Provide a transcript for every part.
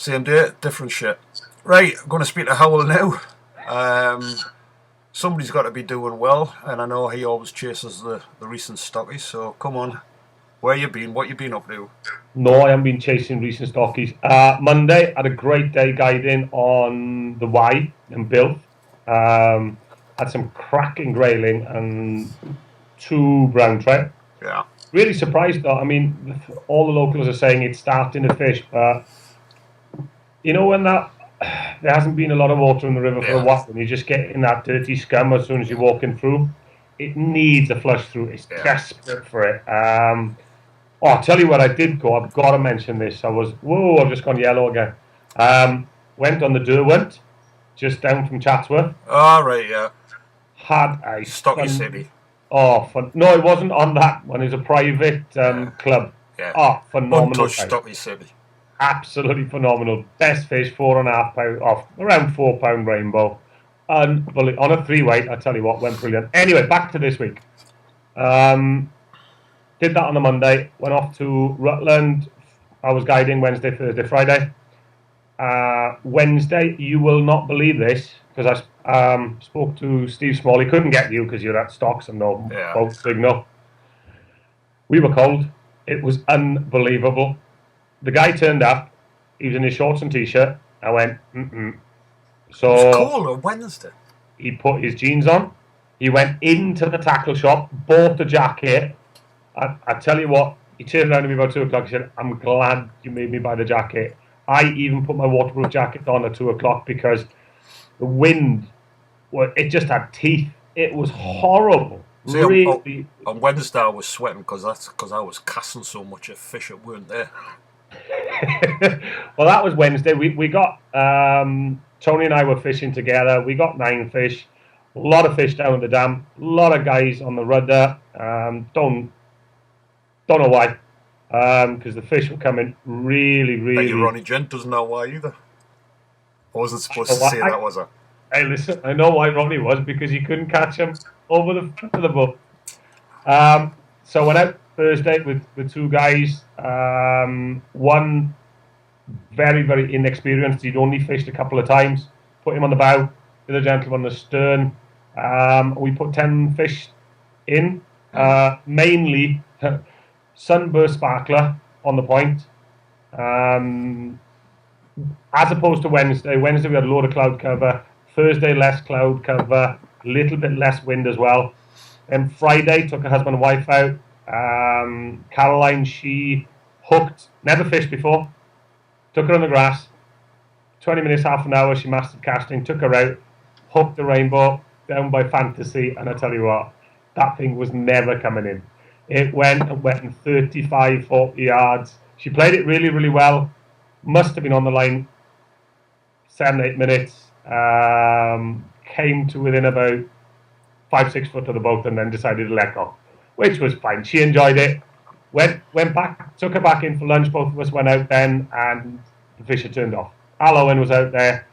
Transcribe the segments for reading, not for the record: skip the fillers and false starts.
Same day, different shit. Right, I'm going to speak to Hywel now. Somebody's got to be doing well, and I know he always chases the recent stockies, so come on. Where you been? What you been up to? No, I haven't been chasing recent stockies. Monday, had a great day guiding on the Y and Bill. Had some cracking grayling and 2 brown trout. Yeah. Really surprised though. I mean, all the locals are saying it's starting to fish, but you know when there hasn't been a lot of water in the river for a while, and you're just getting that dirty scum as soon as you're walking through. It needs a flush through. It's desperate for it. I'll tell you what I did go. I've got to mention this. I've just gone yellow again. Went on the Derwent, just down from Chatsworth. Oh, right, yeah. Had a Stocky City. Oh, no, it wasn't on that one. It's a private club. Yeah. Oh, phenomenal. Untouched Stocky City. Absolutely phenomenal. Best fish, 4.5 pound off, around 4 pound rainbow. Unbelievable. On a 3-weight, I tell you what, went brilliant. Anyway, back to this week. Did that on a Monday. Went off to Rutland. I was guiding Wednesday, Thursday, Friday. Wednesday, you will not believe this, because I spoke to Steve Small. He couldn't get you because you're at stocks and no boat signal. We were cold. It was unbelievable. The guy turned up. He was in his shorts and t-shirt. I went, So it was cold on Wednesday. He put his jeans on. He went into the tackle shop, bought the jacket. I tell you what, he turned around to me about 2 o'clock. He said, I'm glad you made me buy the jacket. I even put my waterproof jacket on at 2 o'clock because the wind, it just had teeth. It was horrible. See, really. On Wednesday I was sweating because I was casting so much of fish that weren't there. Well, that was Wednesday. We got, Tony and I were fishing together. We got 9 fish. A lot of fish down the dam. A lot of guys on the rudder. Don't know why, because the fish were coming really, really. Your Ronnie Gent doesn't know why either. I wasn't supposed to say that, was I? Hey, listen, I know why Ronnie was, because he couldn't catch him over the front of the boat. So I went out Thursday with 2 guys. One very, very inexperienced. He'd only fished a couple of times. Put him on the bow. The other gentleman on the stern. We put 10 fish in, mainly sunburst sparkler on the point. As opposed to Wednesday. Wednesday we had a load of cloud cover. Thursday less cloud cover, a little bit less wind as well. And Friday took her husband and wife out. Caroline, she hooked, never fished before. Took her on the grass. 20 minutes, half an hour, she mastered casting, took her out, hooked the rainbow down by Fantasy, and I tell you what, that thing was never coming in. It went 35, 40 yards. She played it really, really well. Must have been on the line 7, 8 minutes. Came to within about 5, 6 foot of the boat and then decided to let go, which was fine. She enjoyed it. Went back, took her back in for lunch. Both of us went out then, and the fish had turned off. Al Owen was out there.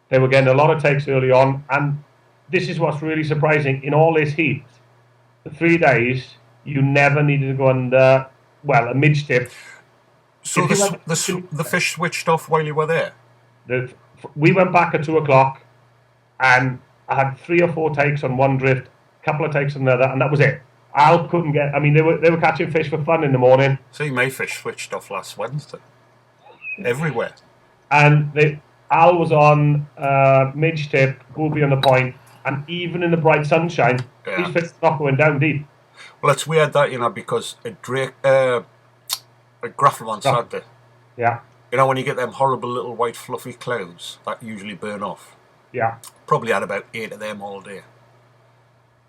They were getting a lot of takes early on, and this is what's really surprising. In all this heat, the 3 days, you never needed to go under, a midge tip. So the fish switched off while you were there? We went back at 2 o'clock, and I had 3 or 4 takes on one drift, a couple of takes on another, and that was it. Al couldn't get. I mean, they were catching fish for fun in the morning. See, my fish switched off last Wednesday. Everywhere. And Al was on midge tip, booby on the point, and even in the bright sunshine, his fish was not going down deep. Well, it's weird that, because a Grafham on Saturday. Yeah. When you get them horrible little white fluffy clouds that usually burn off. Yeah. Probably had about 8 of them all day.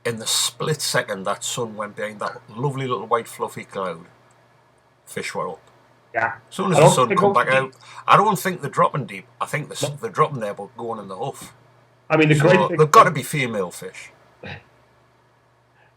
In the split second that sun went behind that lovely little white fluffy cloud, fish were up. Yeah. As soon as the sun come back out, I don't think they're dropping deep. I think they're dropping there but going in the hoof. I mean, they've got to be female fish.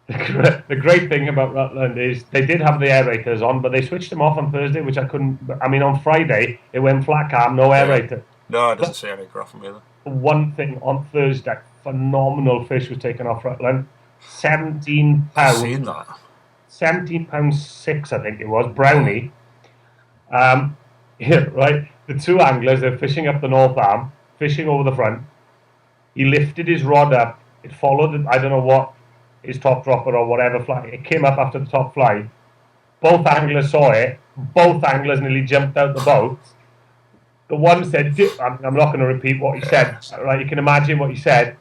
The great thing about Rutland is they did have the aerators on, but they switched them off on Thursday, which I couldn't. I mean, on Friday it went flat calm, no aerator. No, it doesn't say any Grafham either. One thing on Thursday, phenomenal fish was taken off Rutland. 17 pounds. I've seen that. £17.6, I think it was, brownie. Right. The two anglers, they're fishing up the north arm, fishing over the front. He lifted his rod up. It followed, I don't know what, his top dropper or whatever fly. It came up after the top fly. Both anglers saw it. Both anglers nearly jumped out the boat. The one said, I'm not going to repeat what he said, right? You can imagine what he said.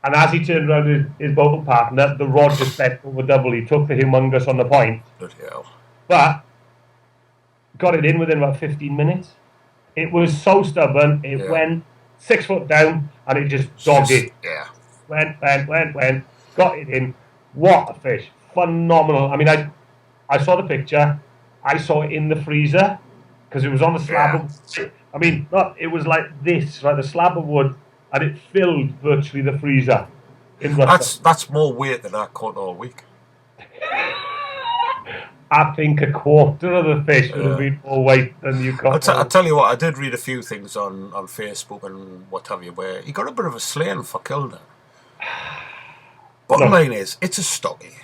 And as he turned around his boat partner, the rod just bent over double. He took the humongous on the point. Bloody hell. But got it in within about 15 minutes. It was so stubborn. It went 6 foot down and it just dogged it. Yeah. Went. Got it in. What a fish. Phenomenal. I mean, I saw the picture. I saw it in the freezer because it was on the slab of, I mean, it was like this, right? The slab of wood, and it filled virtually the freezer in Rutland. That's more weight than I caught all week. I think a quarter of the fish would have been more weight than you got. I'll tell you what, I did read a few things on Facebook and what have you, where he got a bit of a slaying for killing it. Bottom line is, it's a stocky.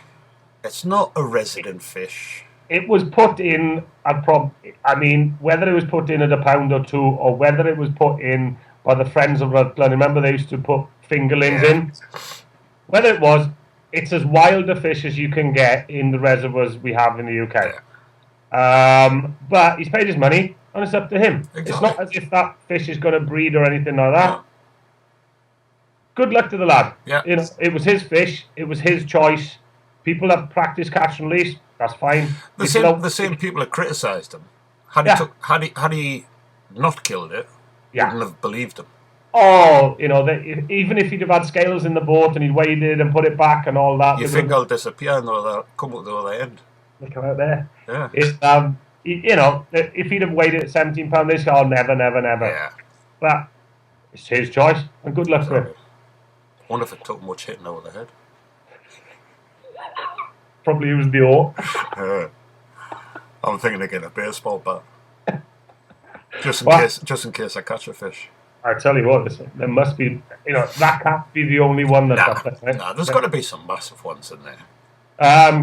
It's not a resident fish. It was put in, I mean, whether it was put in at £1 or 2, or whether it was put in by the Friends of Rutland. Remember, they used to put fingerlings in? Whether it was, it's as wild a fish as you can get in the reservoirs we have in the UK. But he's paid his money, and it's up to him. Exactly. It's not as if that fish is going to breed or anything like that. No. Good luck to the lad. Yeah. You know, it was his fish. It was his choice. People have practiced catch and release. That's fine. The same people have criticised him. Had he not killed it, wouldn't have believed him. Oh, you know, even if he'd have had scales in the boat and he'd weighed it and put it back and all that, you think they'll disappear and they'll come up the other end. They come out there. Yeah. It's, you know, if he'd have weighed it at £17, they'd say, "Oh, never." Yeah. But it's his choice, and good luck with it. I wonder if it took much hitting over the head. Probably used the oar. I'm thinking of getting a baseball bat, just in case I catch a fish. I tell you what, there must be, you know, that can't be the only one that's up there. Right? Nah, there's got to be some massive ones in there.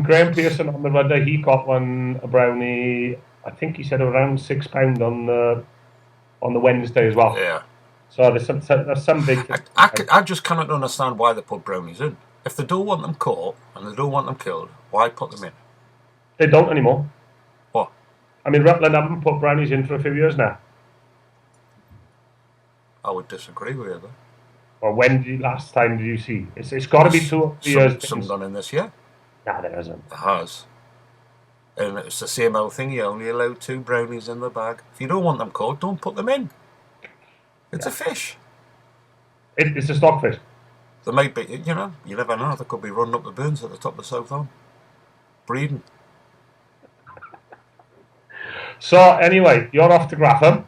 Graham Pearson on the rudder, he caught one, a brownie. I think he said around £6 on the Wednesday as well. Yeah. So there's some big things. I just cannot understand why they put brownies in. If they don't want them caught and they don't want them killed, why put them in? They don't anymore. What? I mean, Rutland haven't put brownies in for a few years now. I would disagree with you, though. Or last time did you see? It's got to be 2 or 3 years. Some done in this year. No, there isn't. It has. And it's the same old thing. You only allow 2 brownies in the bag. If you don't want them caught, don't put them in. It's a fish. It's a stockfish. There might be, you know, you never know. They could be running up the burns at the top of South Arm. Breeding. So, anyway, you're off to Grapham.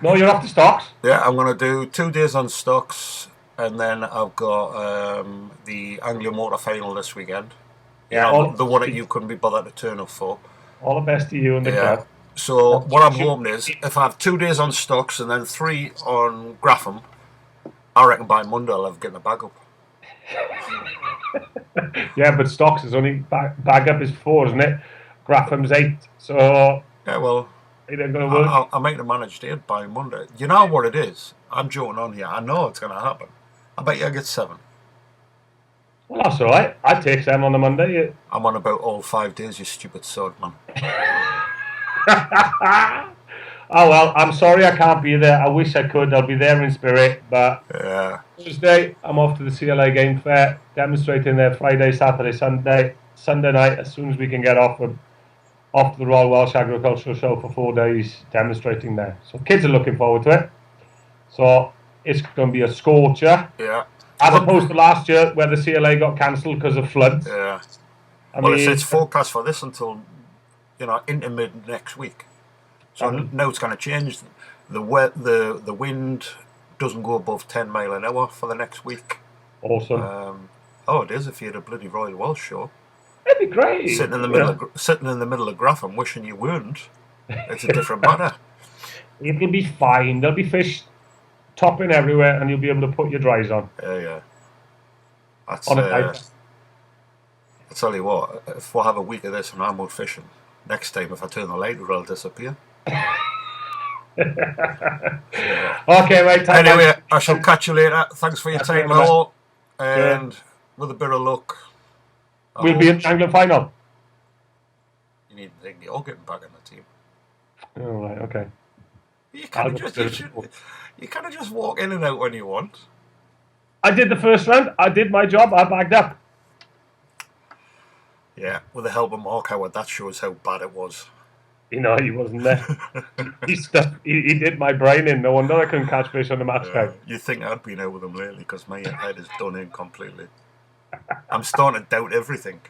No, you're off to Stocks. Yeah, I'm going to do 2 days on Stocks, and then I've got the Anglia Motor Final this weekend. Yeah, you know, the one that you couldn't be bothered to turn up for. All the best to you and the club. So what I'm hoping is, if I have 2 days on Stocks and then 3 on Grapham, I reckon by Monday I'll have getting a bag up. Yeah, but Stocks is only bag up is 4, isn't it? Grapham's 8. So yeah, well, it ain't gonna work. I'll make the managed 8 by Monday. You know what it is? I'm joking on here. I know it's going to happen. I bet you I get 7. Well, that's all right. I'd take 7 on a Monday. I'm on about all 5 days, you stupid sod, man. Oh well, I'm sorry I can't be there. I wish I could. I'll be there in spirit. But Thursday, I'm off to the CLA Game Fair, demonstrating there Friday, Saturday, Sunday. Sunday night, as soon as we can get off to the Royal Welsh Agricultural Show for 4 days, demonstrating there. So kids are looking forward to it. So it's going to be a scorcher. Yeah. As opposed to last year, where the CLA got cancelled because of floods. Yeah. It's forecast for this until, you know, into mid next week. So now it's going to change. The wind doesn't go above 10 mile an hour for the next week. Awesome. It is if you had a bloody Royal Welsh show. It'd be great. Sitting in the middle of Grapham, wishing you weren't. It's a different matter. It'll be fine. There'll be fish topping everywhere, and you'll be able to put your dries on. Yeah. That's on a pipe. I tell you what, if we'll have a week of this and I'm out fishing, next time if I turn the light, it'll disappear. Okay, right. Anyway, I shall catch you later. Thanks for your time, Hywel. And with a bit of luck, we'll be in the Angling final. You need to think you're getting back in the team. Oh, right, okay. You kind of just walk in and out when you want. I did the first round. I did my job. I bagged up. Yeah, with the help of Mark Howard, that shows how bad it was. You know, he wasn't there. he did my brain in. No wonder I couldn't catch fish on the match day. You think I'd been out with him lately because my head is done in completely. I'm starting to doubt everything.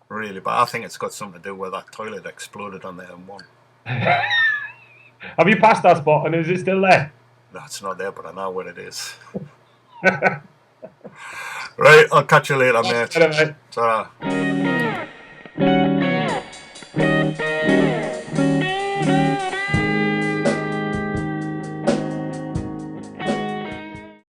Really, but I think it's got something to do with that toilet exploded on the M1. Have you passed that spot and is it still there? No, it's not there, but I know where it is. Right, I'll catch you later, mate. Ta-ra.